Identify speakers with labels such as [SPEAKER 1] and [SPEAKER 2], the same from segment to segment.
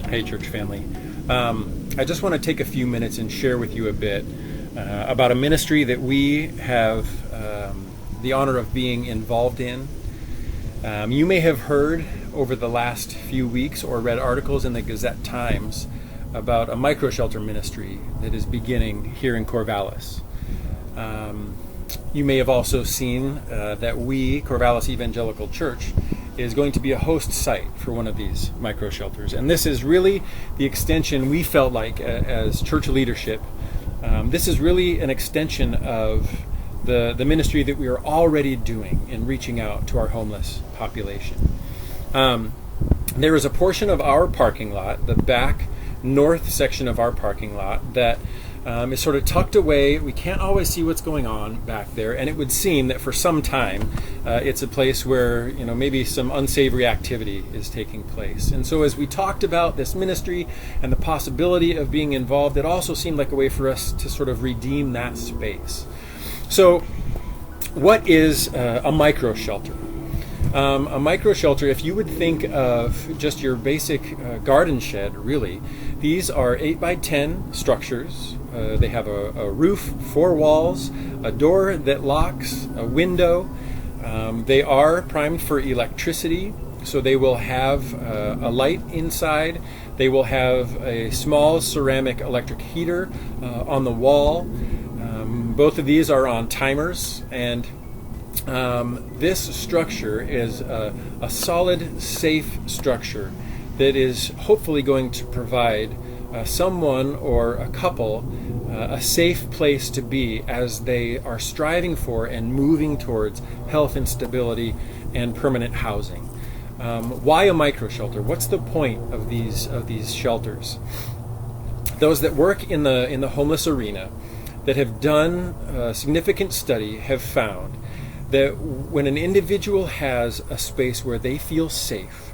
[SPEAKER 1] Hey, church family. I just want to take a few minutes and share with you a bit about a ministry that we have the honor of being involved in. You may have heard over the last few weeks or read articles in the Gazette-Times about a micro-shelter ministry that is beginning here in Corvallis. You may have also seen that we, Corvallis Evangelical Church, is going to be a host site for one of these micro-shelters. And this is really the extension we felt like as church leadership. This is really an extension of the ministry that we are already doing in reaching out to our homeless population. There is a portion of our parking lot, the back north section of our parking lot, that is sort of tucked away. We can't always see what's going on back there, and it would seem that for some time it's a place where maybe some unsavory activity is taking place. And so as we talked about this ministry and the possibility of being involved, it also seemed like a way for us to sort of redeem that space. So what is a micro shelter? A micro shelter, if you would think of just your basic garden shed, really, these are 8 by 10 structures. They have a roof, 4 walls, a door that locks, a window. They are primed for electricity, so they will have a light inside. They will have a small ceramic electric heater on the wall. Both of these are on timers, and this structure is a solid, safe structure that is hopefully going to provide someone or a couple a safe place to be as they are striving for and moving towards health and stability and permanent housing. Why a micro shelter? What's the point of these shelters? Those that work in the homeless arena that have done a significant study have found that when an individual has a space where they feel safe,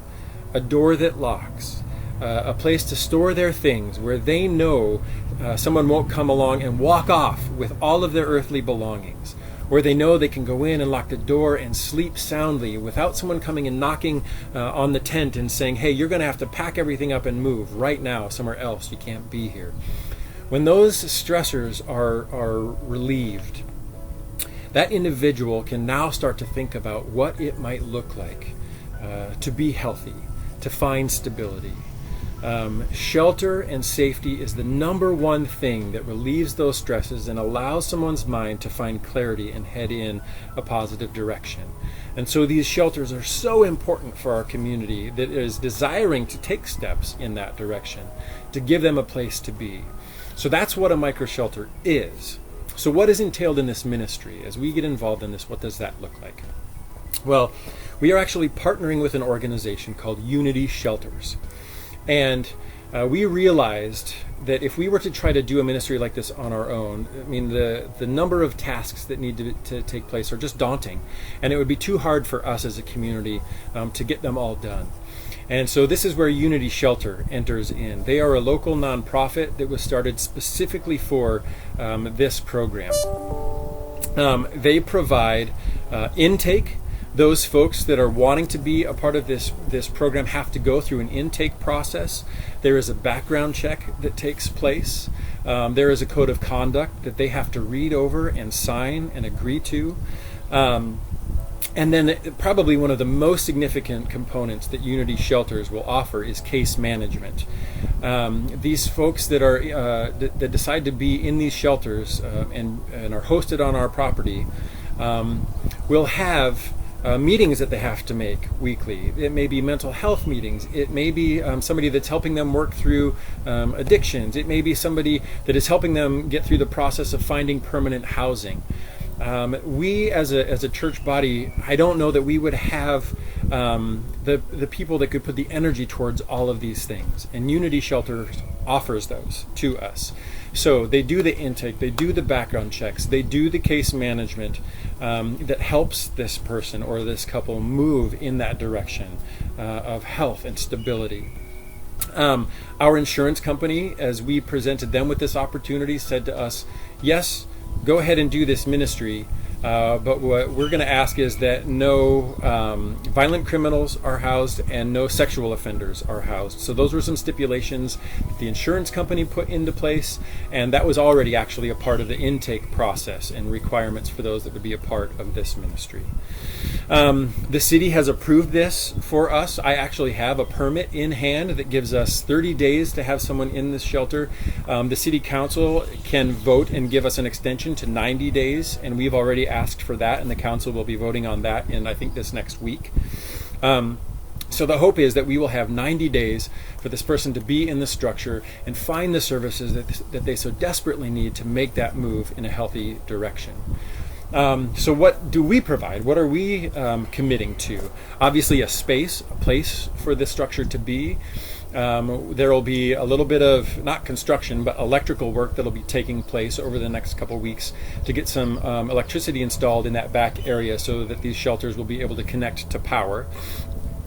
[SPEAKER 1] a door that locks, a place to store their things, where they know someone won't come along and walk off with all of their earthly belongings, where they know they can go in and lock the door and sleep soundly without someone coming and knocking on the tent and saying, hey, you're going to have to pack everything up and move right now somewhere else, you can't be here. When those stressors are relieved, that individual can now start to think about what it might look like to be healthy, to find stability. Shelter and safety is the number one thing that relieves those stresses and allows someone's mind to find clarity and head in a positive direction. And so these shelters are so important for our community that is desiring to take steps in that direction, to give them a place to be. So that's what a micro shelter is. So what is entailed in this ministry? As we get involved in this, what does that look like? Well, we are actually partnering with an organization called Unity Shelters. And we realized that if we were to try to do a ministry like this on our own, I mean, the number of tasks that need to take place are just daunting. And it would be too hard for us as a community to get them all done. And so this is where Unity Shelter enters in. They are a local nonprofit that was started specifically for this program. They provide intake. Those folks that are wanting to be a part of this program have to go through an intake process. There is a background check that takes place. There is a code of conduct that they have to read over and sign and agree to. And then probably one of the most significant components that Unity Shelters will offer is case management. These folks that are that decide to be in these shelters and are hosted on our property will have meetings that they have to make weekly. It may be mental health meetings. It may be somebody that's helping them work through addictions. It may be somebody that is helping them get through the process of finding permanent housing. We as a church body, I don't know that we would have the people that could put the energy towards all of these things. And Unity Shelters offers those to us. So they do the intake, they do the background checks, they do the case management that helps this person or this couple move in that direction of health and stability. Our insurance company, as we presented them with this opportunity, said to us, yes, go ahead and do this ministry, But what we're going to ask is that no violent criminals are housed and no sexual offenders are housed. So those were some stipulations that the insurance company put into place, and that was already actually a part of the intake process and requirements for those that would be a part of this ministry. The city has approved this for us. I actually have a permit in hand that gives us 30 days to have someone in this shelter. The city council can vote and give us an extension to 90 days, and we've already asked for that, and the council will be voting on that in, I think, this next week. So the hope is that we will have 90 days for this person to be in the structure and find the services that they so desperately need to make that move in a healthy direction. So what do we provide? What are we committing to? Obviously a space, a place for this structure to be. There will be a little bit of, not construction, but electrical work that will be taking place over the next couple weeks to get some electricity installed in that back area so that these shelters will be able to connect to power.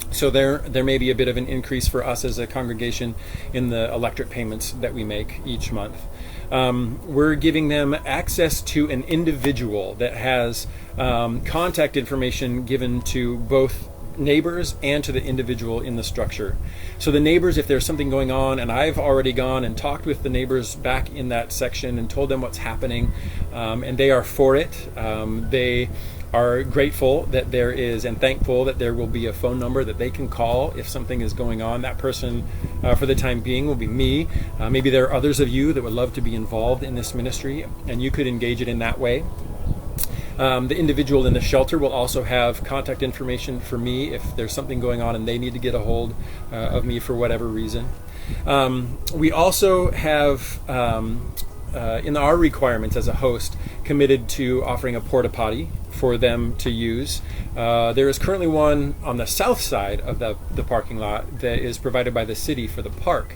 [SPEAKER 1] So there may be a bit of an increase for us as a congregation in the electric payments that we make each month. We're giving them access to an individual that has contact information given to both neighbors and to the individual in the structure. So the neighbors, if there's something going on, and I've already gone and talked with the neighbors back in that section and told them what's happening, and they are for it. They are grateful that there is, and thankful that there will be a phone number that they can call if something is going on. That person, for the time being, will be me. Maybe there are others of you that would love to be involved in this ministry, and you could engage it in that way. The individual in the shelter will also have contact information for me if there's something going on and they need to get a hold of me for whatever reason. We also have, in our requirements as a host, committed to offering a porta potty for them to use. There is currently one on the south side of the parking lot that is provided by the city for the park.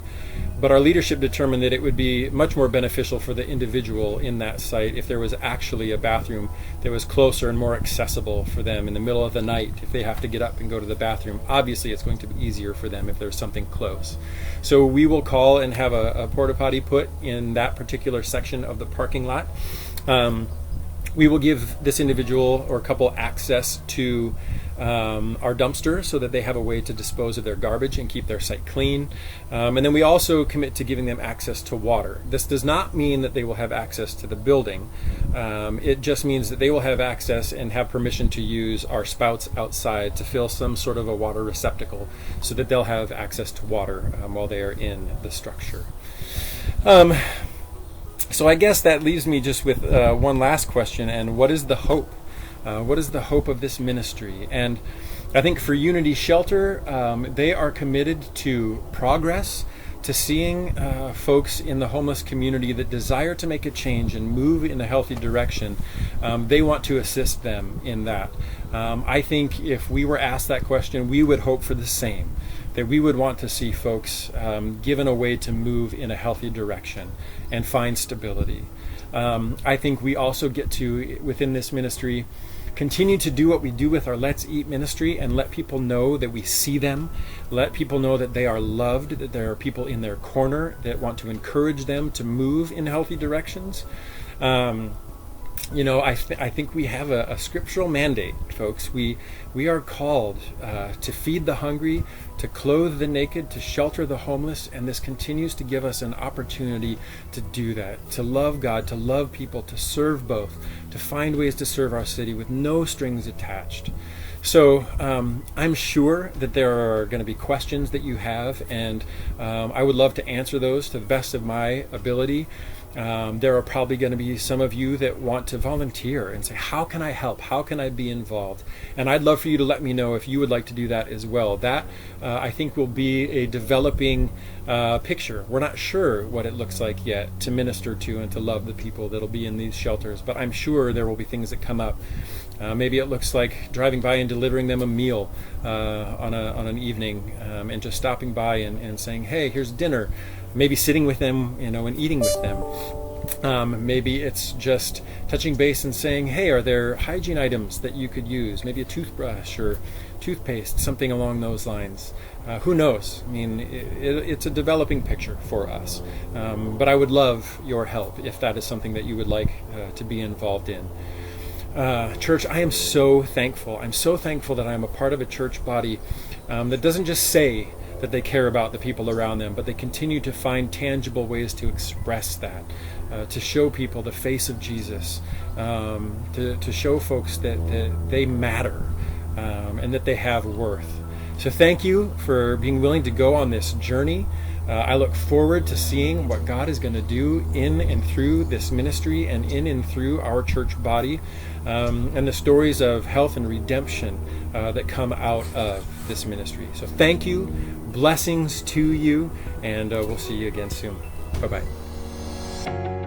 [SPEAKER 1] But our leadership determined that it would be much more beneficial for the individual in that site if there was actually a bathroom that was closer and more accessible for them in the middle of the night. If they have to get up and go to the bathroom, obviously it's going to be easier for them if there's something close. So we will call and have a porta potty put in that particular section of the parking lot. We will give this individual or couple access to our dumpster so that they have a way to dispose of their garbage and keep their site clean. And then we also commit to giving them access to water. This does not mean that they will have access to the building. It just means that they will have access and have permission to use our spouts outside to fill some sort of a water receptacle so that they'll have access to water while they are in the structure. So I guess that leaves me just with one last question, and what is the hope? What is the hope of this ministry? And I think for Unity Shelter, they are committed to progress, to seeing folks in the homeless community that desire to make a change and move in a healthy direction. They want to assist them in that. I think if we were asked that question, we would hope for the same, that we would want to see folks given a way to move in a healthy direction and find stability. I think we also get to, within this ministry, continue to do what we do with our Let's Eat ministry and let people know that we see them, let people know that they are loved, that there are people in their corner that want to encourage them to move in healthy directions. I think we have a scriptural mandate, folks. We are called to feed the hungry, to clothe the naked, to shelter the homeless, and this continues to give us an opportunity to do that, to love God, to love people, to serve both, to find ways to serve our city with no strings attached. So I'm sure that there are going to be questions that you have, and I would love to answer those to the best of my ability. There are probably going to be some of you that want to volunteer and say, how can I help? How can I be involved? And I'd love for you to let me know if you would like to do that as well. That, I think, will be a developing picture. We're not sure what it looks like yet to minister to and to love the people that'll be in these shelters, but I'm sure there will be things that come up. Maybe it looks like driving by and delivering them a meal on an evening, and just stopping by and saying, hey, here's dinner. Maybe sitting with them, and eating with them. Maybe it's just touching base and saying, hey, are there hygiene items that you could use? Maybe a toothbrush or toothpaste, something along those lines. Who knows? I mean, it's a developing picture for us. But I would love your help if that is something that you would like to be involved in. Church, I am so thankful. I'm so thankful that I'm a part of a church body that doesn't just say that they care about the people around them, but they continue to find tangible ways to express that, to show people the face of Jesus, to show folks that they matter and that they have worth. So thank you for being willing to go on this journey. I look forward to seeing what God is going to do in and through this ministry and in and through our church body, and the stories of health and redemption that come out of this ministry. So thank you, blessings to you, and we'll see you again soon. Bye-bye.